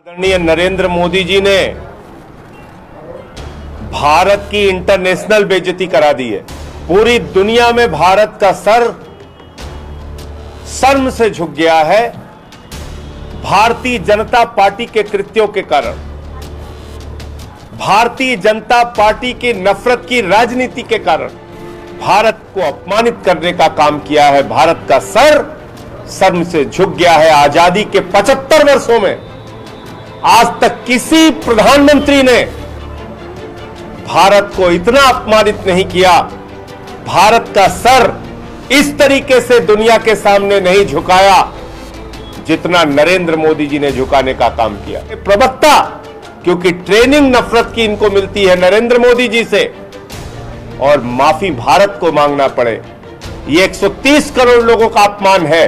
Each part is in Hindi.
आदरणीय नरेंद्र मोदी जी ने भारत की इंटरनेशनल बेइज्जती करा दी है। पूरी दुनिया में भारत का सर शर्म से झुक गया है भारतीय जनता पार्टी के कृत्यों के कारण। भारतीय जनता पार्टी की नफरत की राजनीति के कारण भारत को अपमानित करने का काम किया है। भारत का सर शर्म से झुक गया है। आजादी के 75 वर्षों में आज तक किसी प्रधानमंत्री ने भारत को इतना अपमानित नहीं किया। भारत का सर इस तरीके से दुनिया के सामने नहीं झुकाया जितना नरेंद्र मोदी जी ने झुकाने का काम किया। प्रवक्ता, क्योंकि ट्रेनिंग नफरत की इनको मिलती है नरेंद्र मोदी जी से, और माफी भारत को मांगना पड़े, ये 130 करोड़ लोगों का अपमान है,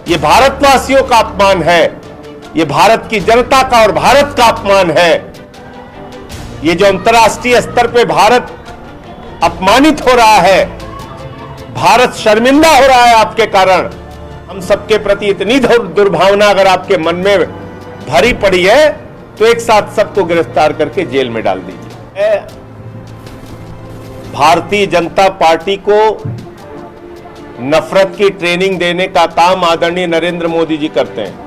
ये भारतवासियों का अपमान है, ये भारत की जनता का और भारत का अपमान है। ये जो अंतर्राष्ट्रीय स्तर पे भारत अपमानित हो रहा है, भारत शर्मिंदा हो रहा है आपके कारण। हम सबके प्रति इतनी दुर्भावना अगर आपके मन में भरी पड़ी है तो एक साथ सबको गिरफ्तार करके जेल में डाल दीजिए। भारतीय जनता पार्टी को नफरत की ट्रेनिंग देने का काम आदरणीय नरेंद्र मोदी जी करते हैं।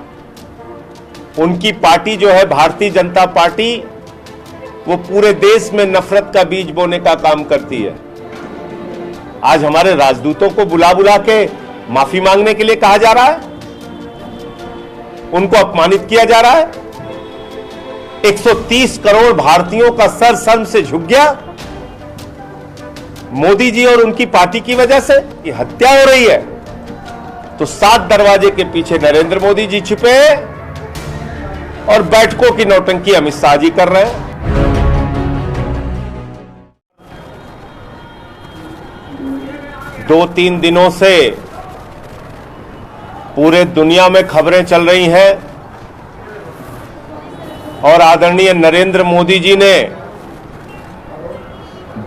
उनकी पार्टी जो है भारतीय जनता पार्टी, वो पूरे देश में नफरत का बीज बोने का काम करती है। आज हमारे राजदूतों को बुला बुला के माफी मांगने के लिए कहा जा रहा है, उनको अपमानित किया जा रहा है। 130 करोड़ भारतीयों का सर शर्म से झुक गया मोदी जी और उनकी पार्टी की वजह से। ये हत्या हो रही है तो 7 दरवाजे के पीछे नरेंद्र मोदी जी छिपे और बैठकों की नौटंकी अमित शाह जी कर रहे हैं। 2-3 दिनों से पूरे दुनिया में खबरें चल रही हैं और आदरणीय नरेंद्र मोदी जी ने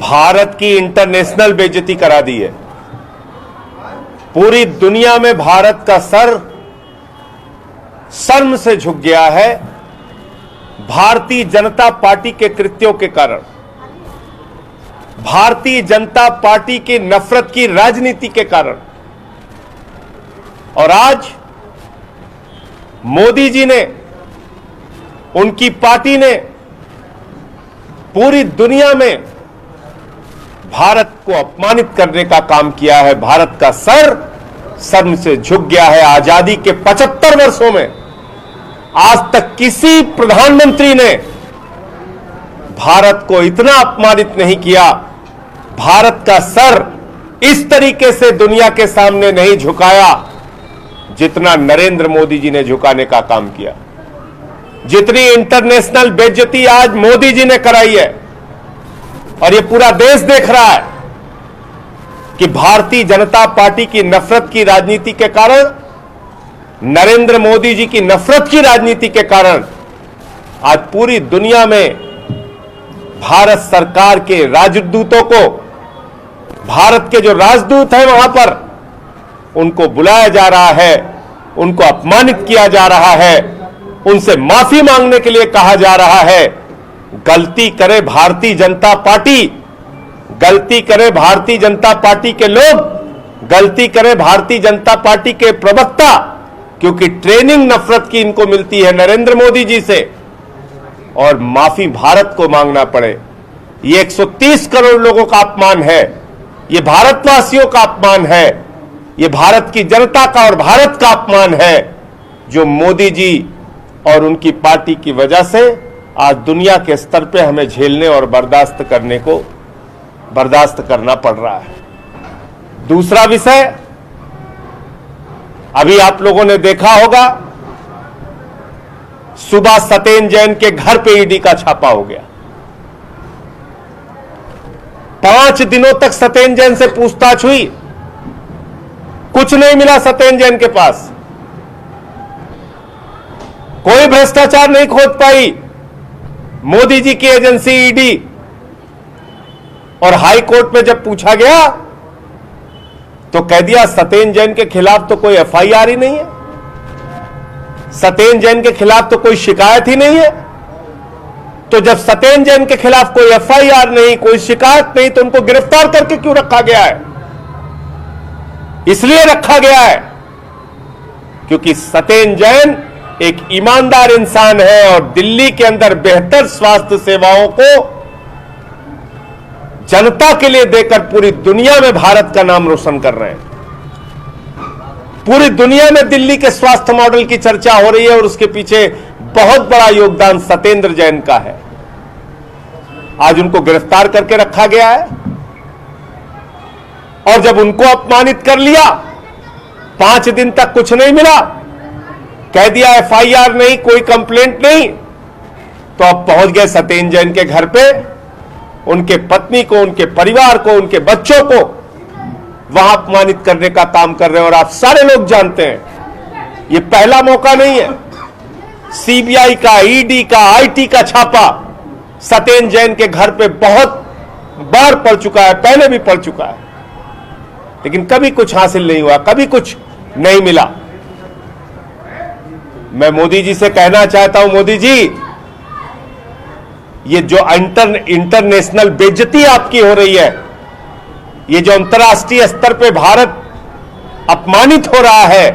भारत की इंटरनेशनल बेइज्जती करा दी है। पूरी दुनिया में भारत का सर शर्म से झुक गया है भारतीय जनता पार्टी के कृत्यों के कारण। भारतीय जनता पार्टी की नफरत की राजनीति के कारण। और आज मोदी जी ने, उनकी पार्टी ने पूरी दुनिया में भारत को अपमानित करने का काम किया है। भारत का सर शर्म से झुक गया है। आजादी के 75 वर्षों में आज तक किसी प्रधानमंत्री ने भारत को इतना अपमानित नहीं किया। भारत का सर इस तरीके से दुनिया के सामने नहीं झुकाया जितना नरेंद्र मोदी जी ने झुकाने का काम किया। जितनी इंटरनेशनल बेइज्जती आज मोदी जी ने कराई है, और ये पूरा देश देख रहा है कि भारतीय जनता पार्टी की नफरत की राजनीति के कारण, नरेंद्र मोदी जी की नफरत की राजनीति के कारण आज पूरी दुनिया में भारत सरकार के राजदूतों को, भारत के जो राजदूत हैं वहां पर, उनको बुलाया जा रहा है, उनको अपमानित किया जा रहा है, उनसे माफी मांगने के लिए कहा जा रहा है। गलती करे भारतीय जनता पार्टी, गलती करे भारतीय जनता पार्टी के लोग, गलती करे भारतीय जनता पार्टी के प्रवक्ता, क्योंकि ट्रेनिंग नफरत की इनको मिलती है नरेंद्र मोदी जी से, और माफी भारत को मांगना पड़े। ये 130 करोड़ लोगों का अपमान है, ये भारतवासियों का अपमान है, ये भारत की जनता का और भारत का अपमान है, जो मोदी जी और उनकी पार्टी की वजह से आज दुनिया के स्तर पे हमें झेलने और बर्दाश्त करना पड़ रहा है। दूसरा विषय, अभी आप लोगों ने देखा होगा, सुबह सत्येंद्र जैन के घर पे ईडी का छापा हो गया। 5 दिनों तक सत्येंद्र जैन से पूछताछ हुई, कुछ नहीं मिला सत्येंद्र जैन के पास, कोई भ्रष्टाचार नहीं खोज पाई मोदी जी की एजेंसी ईडी। और हाई कोर्ट में जब पूछा गया तो कह दिया सत्येंद्र जैन के खिलाफ तो कोई एफआईआर ही नहीं है। सत्येंद्र जैन के खिलाफ तो कोई शिकायत ही नहीं है। तो जब सत्येंद्र जैन के खिलाफ कोई एफआईआर नहीं, कोई शिकायत नहीं, तो उनको गिरफ्तार करके क्यों रखा गया है? इसलिए रखा गया है क्योंकि सत्येंद्र जैन एक ईमानदार इंसान है और दिल्ली के अंदर बेहतर स्वास्थ्य सेवाओं को जनता के लिए देकर पूरी दुनिया में भारत का नाम रोशन कर रहे हैं। पूरी दुनिया में दिल्ली के स्वास्थ्य मॉडल की चर्चा हो रही है और उसके पीछे बहुत बड़ा योगदान सत्येंद्र जैन का है। आज उनको गिरफ्तार करके रखा गया है और जब उनको अपमानित कर लिया, 5 दिन तक कुछ नहीं मिला, कह दिया एफआईआर नहीं, कोई कंप्लेंट नहीं, तो अब पहुंच गए सत्येंद्र जैन के घर पे, उनके पत्नी को, उनके परिवार को, उनके बच्चों को वहां अपमानित करने का काम कर रहे हैं। और आप सारे लोग जानते हैं ये पहला मौका नहीं है। सीबीआई का, ईडी का, आईटी का छापा सत्येंद्र जैन के घर पे बहुत बार पड़ चुका है, पहले भी पड़ चुका है, लेकिन कभी कुछ हासिल नहीं हुआ, कभी कुछ नहीं मिला। मैं मोदी जी से कहना चाहता हूं, मोदी जी, ये जो इंटरनेशनल बेइज्जती आपकी हो रही है, ये जो अंतर्राष्ट्रीय स्तर पे भारत अपमानित हो रहा है,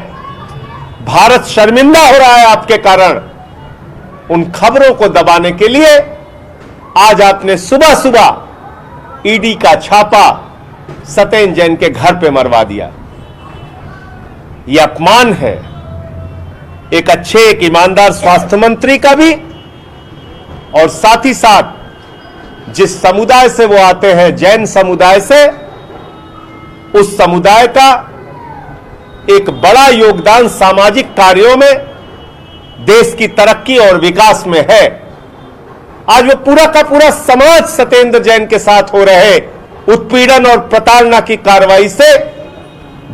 भारत शर्मिंदा हो रहा है आपके कारण, उन खबरों को दबाने के लिए आज आपने सुबह सुबह ईडी का छापा सत्येंद्र जैन के घर पे मरवा दिया। यह अपमान है एक अच्छे, एक ईमानदार स्वास्थ्य मंत्री का भी, और साथ ही साथ जिस समुदाय से वो आते हैं, जैन समुदाय से, उस समुदाय का एक बड़ा योगदान सामाजिक कार्यों में, देश की तरक्की और विकास में है। आज वो पूरा का पूरा समाज सत्येंद्र जैन के साथ हो रहे उत्पीड़न और प्रताड़ना की कार्रवाई से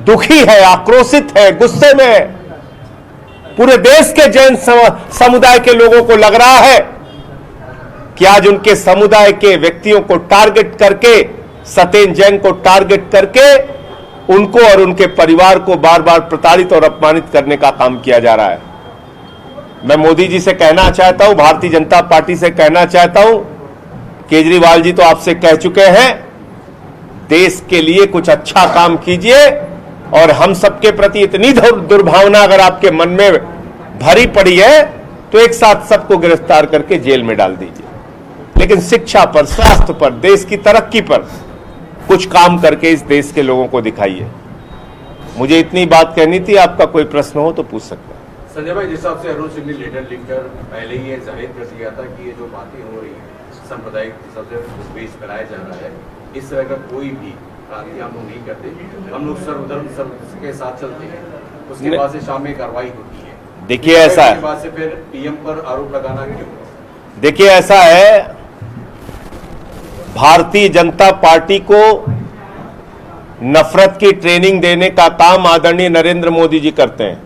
दुखी है, आक्रोशित है, गुस्से में है। पूरे देश के जैन समुदाय के लोगों को लग रहा है कि आज उनके समुदाय के व्यक्तियों को टारगेट करके, सत्येंद्र जैन को टारगेट करके, उनको और उनके परिवार को बार बार प्रताड़ित और अपमानित करने का काम किया जा रहा है। मैं मोदी जी से कहना चाहता हूं, भारतीय जनता पार्टी से कहना चाहता हूं, केजरीवाल जी तो आपसे कह चुके हैं, देश के लिए कुछ अच्छा काम कीजिए, और हम सबके प्रति इतनी दुर्भावना अगर आपके मन में भरी पड़ी है तो एक साथ सबको गिरफ्तार करके जेल में डाल दीजिए, लेकिन शिक्षा पर, स्वास्थ्य पर, देश की तरक्की पर कुछ काम करके इस देश के लोगों को दिखाइए। मुझे इतनी बात कहनी थी, आपका कोई प्रश्न हो तो पूछ सकते हैं। संजय भाई, जिस हिसाब से अरुण सिंह ने लेटर लिखकर पहले ही ये जाहिर कर दिया था कि ये जो बातें हो रही हैं सांप्रदायिक सबसे बेस कराया जा रहा है, इस तरह का कोई भी क्रांति हम लोग नहीं करते, हम लोग सर्वधर्म सर्व के साथ चलते हैं, उसके बाद से शाम में कार्रवाई होती है। देखिए ऐसा है, बाद से फिर पीएम पर आरोप लगाना क्यों? देखिए ऐसा है, भारतीय जनता पार्टी को नफरत की ट्रेनिंग देने का काम आदरणीय नरेंद्र मोदी जी करते हैं।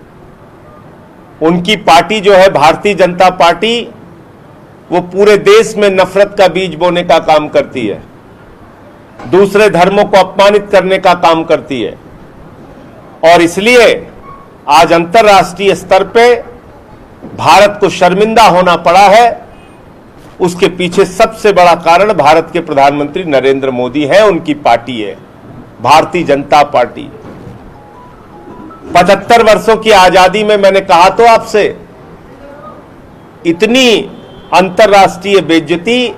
उनकी पार्टी जो है भारतीय जनता पार्टी, वो पूरे देश में नफरत का बीज बोने का काम करती है, दूसरे धर्मों को अपमानित करने का काम करती है, और इसलिए आज अंतर्राष्ट्रीय स्तर पे भारत को शर्मिंदा होना पड़ा है। उसके पीछे सबसे बड़ा कारण भारत के प्रधानमंत्री नरेंद्र मोदी हैं, उनकी पार्टी है भारतीय जनता पार्टी। 75 वर्षों की आजादी में मैंने कहा तो आपसे, इतनी अंतर्राष्ट्रीय बेइज्जती,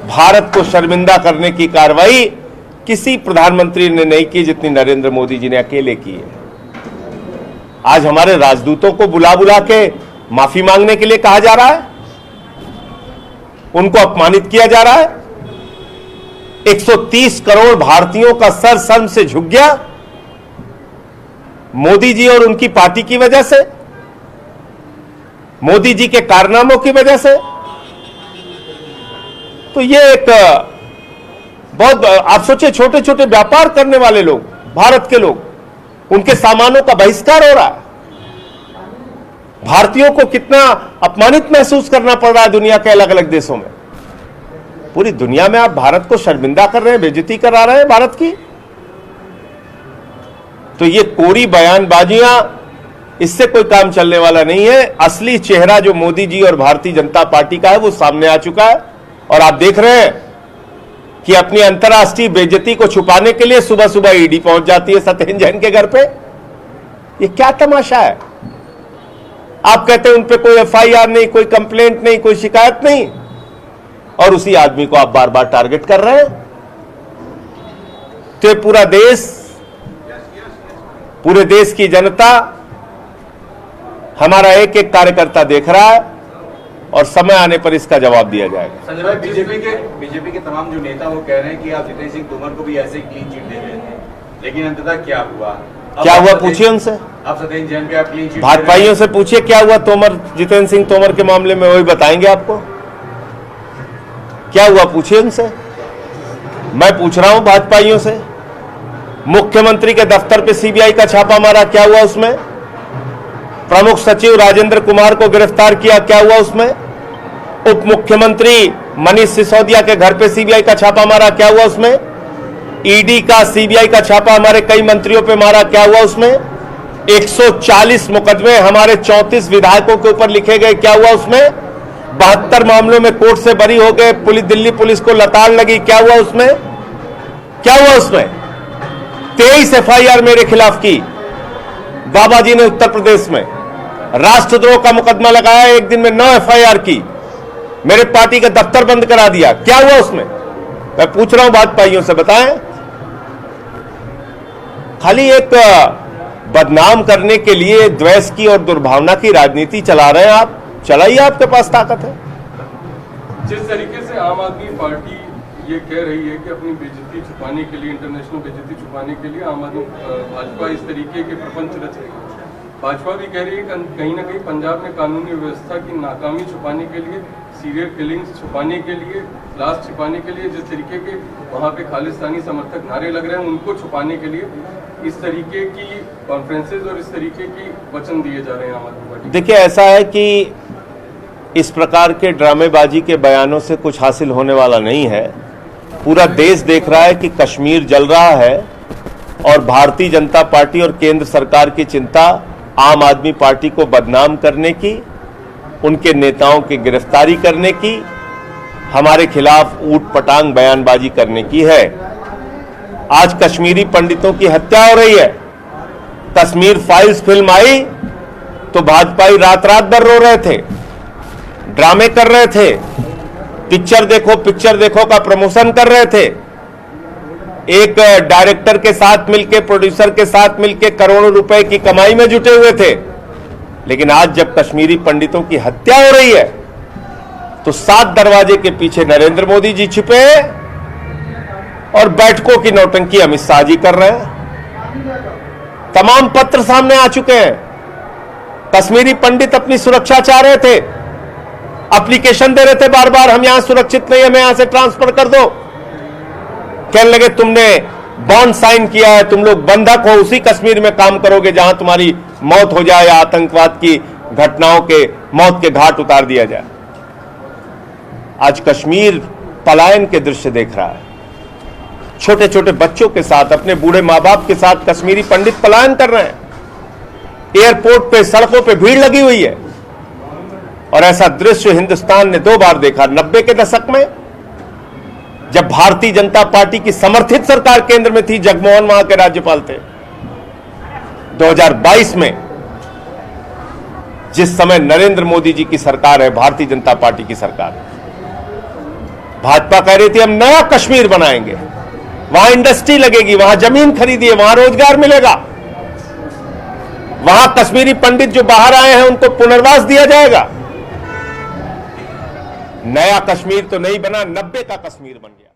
भारत को शर्मिंदा करने की कार्रवाई किसी प्रधानमंत्री ने नहीं की जितनी नरेंद्र मोदी जी ने अकेले की है। आज हमारे राजदूतों को बुला बुला के माफी मांगने के लिए कहा जा रहा है, उनको अपमानित किया जा रहा है। 130 करोड़ भारतीयों का सर शर्म से झुक गया मोदी जी और उनकी पार्टी की वजह से, मोदी जी के कारनामों की वजह से। तो ये एक बहुत, आप सोचिए, छोटे छोटे व्यापार करने वाले लोग, भारत के लोग, उनके सामानों का बहिष्कार हो रहा है। भारतीयों को कितना अपमानित महसूस करना पड़ रहा है दुनिया के अलग अलग देशों में। पूरी दुनिया में आप भारत को शर्मिंदा कर रहे हैं, बेइज्जती करा रहे हैं भारत की। तो ये कोरी बयानबाजियां इससे कोई काम चलने वाला नहीं है। असली चेहरा जो मोदी जी और भारतीय जनता पार्टी का है वो सामने आ चुका है। और आप देख रहे हैं कि अपनी अंतर्राष्ट्रीय बेइज्जती को छुपाने के लिए सुबह सुबह ईडी पहुंच जाती है सत्येंद्र जैन के घर पे। ये क्या तमाशा है? आप कहते हैं उन पे कोई एफआईआर नहीं, कोई कंप्लेंट नहीं, कोई शिकायत नहीं, और उसी आदमी को आप बार बार टारगेट कर रहे हैं। तो ये पूरे देश की जनता, हमारा एक एक कार्यकर्ता देख रहा है और समय आने पर इसका जवाब दिया जाएगा। संजय भाई, बीजेपी के तमाम जो नेता वो कह रहे हैं कि आप जितेंद्र सिंह तोमर को भी ऐसे ही क्लीन चिट दे रहे थे, लेकिन अंततः क्या हुआ? पूछिए उनसे। आप सत्येंद्र जैन पे आप क्लीन चिट, भाजपाइयों से पूछिए क्या हुआ जितेंद्र सिंह तोमर के मामले में, वही बताएंगे आपको क्या हुआ। पूछिए उनसे। मैं पूछ रहा हूं भाजपाइयों से, मुख्यमंत्री के दफ्तर पे सीबीआई का छापा मारा, क्या हुआ उसमें? प्रमुख सचिव राजेंद्र कुमार को गिरफ्तार किया, क्या हुआ उसमें? उप मुख्यमंत्री मनीष सिसोदिया के घर पे सीबीआई का छापा मारा, क्या हुआ उसमें? ईडी का सीबीआई का छापा हमारे कई मंत्रियों पे मारा, क्या हुआ उसमें? 140 मुकदमे हमारे 34 विधायकों के ऊपर लिखे गए, क्या हुआ उसमें? 72 मामलों में कोर्ट से बरी हो गए, दिल्ली पुलिस को लताड़ लगी, क्या हुआ उसमें? क्या हुआ उसमें? 23 एफआईआर मेरे खिलाफ की बाबा जी ने उत्तर प्रदेश में। राष्ट्रद्रोह का मुकदमा लगाया, एक दिन में 9 एफआईआर की, मेरे पार्टी का दफ्तर बंद करा दिया, क्या हुआ उसमें? मैं पूछ रहा हूं भाजपाइयों से, बताएं। खाली एक बदनाम करने के लिए द्वेष की और दुर्भावना की राजनीति चला रहे हैं आप। चलाइए, आपके पास ताकत है। जिस तरीके से आम आदमी पार्टी ये कह रही है कि अपनी बेइज्जती छुपाने के लिए, इंटरनेशनल बेइज्जती छुपाने के लिए आम आदमी भाजपा इस तरीके के प्रपंच रच रही है। भाजपा भी कह रही है कि कहीं ना कहीं पंजाब में कानूनी व्यवस्था की नाकामी छुपाने के लिए, सीरियल किलिंग्स छुपाने के लिए, लाश छुपाने के लिए, जिस तरीके के वहाँ पे खालिस्तानी समर्थक नारे लग रहे हैं उनको छुपाने के लिए इस तरीके की कॉन्फ्रेंसेज और इस तरीके की वचन दिए जा रहे हैं आम आदमी पार्टी। देखिए, ऐसा है कि इस प्रकार के ड्रामेबाजी के बयानों से कुछ हासिल होने वाला नहीं है। पूरा देश देख रहा है कि कश्मीर जल रहा है और भारतीय जनता पार्टी और केंद्र सरकार की चिंता आम आदमी पार्टी को बदनाम करने की, उनके नेताओं की गिरफ्तारी करने की, हमारे खिलाफ ऊट पटांग बयानबाजी करने की है। आज कश्मीरी पंडितों की हत्या हो रही है। कश्मीर फाइल्स फिल्म आई तो भाजपाई रात रात भर रो रहे थे, ड्रामे कर रहे थे, पिक्चर देखो का प्रमोशन कर रहे थे। एक डायरेक्टर के साथ मिलकर, प्रोड्यूसर के साथ मिलकर करोड़ों रुपए की कमाई में जुटे हुए थे। लेकिन आज जब कश्मीरी पंडितों की हत्या हो रही है तो 7 दरवाजे के पीछे नरेंद्र मोदी जी छिपे और बैठकों की नौटंकी अमित शाह जी कर रहे हैं। तमाम पत्र सामने आ चुके हैं। कश्मीरी पंडित अपनी सुरक्षा चाह रहे थे, एप्लीकेशन दे रहे थे बार बार, हम यहां सुरक्षित नहीं है, हमें यहां से ट्रांसफर कर दो। कहने लगे तुमने बॉन्ड साइन किया है, तुम लोग बंधक हो, उसी कश्मीर में काम करोगे जहां तुम्हारी मौत हो जाए या आतंकवाद की घटनाओं के मौत के घाट उतार दिया जाए। आज कश्मीर पलायन के दृश्य देख रहा है। छोटे छोटे बच्चों के साथ, अपने बूढ़े मां बाप के साथ कश्मीरी पंडित पलायन कर रहे हैं। एयरपोर्ट पे, सड़कों पे भीड़ लगी हुई है। और ऐसा दृश्य हिंदुस्तान ने 2 बार देखा। 90 के दशक में जब भारतीय जनता पार्टी की समर्थित सरकार केंद्र में थी, जगमोहन वहां के राज्यपाल थे। 2022 में जिस समय नरेंद्र मोदी जी की सरकार है, भारतीय जनता पार्टी की सरकार, भाजपा कह रही थी हम नया कश्मीर बनाएंगे, वहां इंडस्ट्री लगेगी, वहां जमीन खरीदिए, वहां रोजगार मिलेगा, वहां कश्मीरी पंडित जो बाहर आए हैं उनको पुनर्वास दिया जाएगा। नया कश्मीर तो नहीं बना, 90 का कश्मीर बन गया।